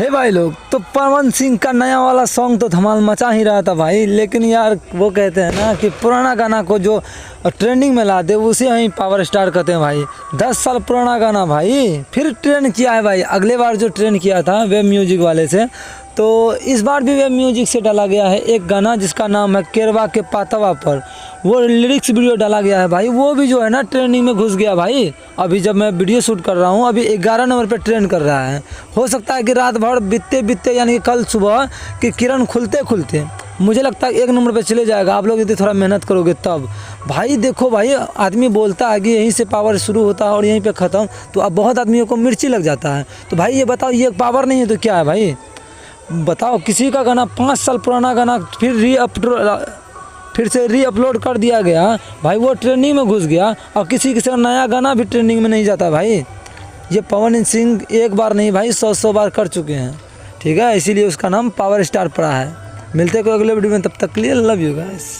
हे भाई लोग, तो पवन सिंह का नया वाला सॉन्ग तो धमाल मचा ही रहा था भाई। लेकिन यार वो कहते हैं ना कि पुराना गाना को जो ट्रेंडिंग में ला दे उसे ही पावर स्टार कहते हैं भाई। 10 साल पुराना गाना भाई फिर ट्रेंड किया है भाई। अगले बार जो ट्रेंड किया था वेब म्यूजिक वाले से, तो इस बार भी वेब म्यूजिक से डाला गया है एक गाना जिसका नाम है केरवा के पातवा पर। वो लिरिक्स वीडियो डाला गया है भाई। वो भी जो है ना ट्रेंडिंग में घुस गया भाई। अभी जब मैं वीडियो शूट कर रहा हूँ अभी 11 नंबर पे ट्रेंड कर रहा है। हो सकता है कि रात भर बीतते बीतते यानी कि कल सुबह कि किरण खुलते खुलते मुझे लगता है 1 नंबर पे चले जाएगा। आप लोग यदि थोड़ा मेहनत करोगे तब भाई। देखो भाई, आदमी बोलता है कि यहीं से पावर शुरू होता है और यहीं पे ख़त्म, तो अब बहुत आदमियों को मिर्ची लग जाता है। तो भाई ये बताओ, ये पावर नहीं है तो क्या है भाई? बताओ, किसी का गाना 5 साल पुराना गाना फिर से री अपलोड कर दिया गया भाई, वो ट्रेंडिंग में घुस गया और किसी का नया गाना भी ट्रेंडिंग में नहीं जाता भाई। ये पवन सिंह एक बार नहीं भाई 100 बार कर चुके हैं, ठीक है। इसीलिए उसका नाम पावर स्टार पड़ा है। मिलते हैं अगले वीडियो में, तब तक के लिए लव यू गाइस।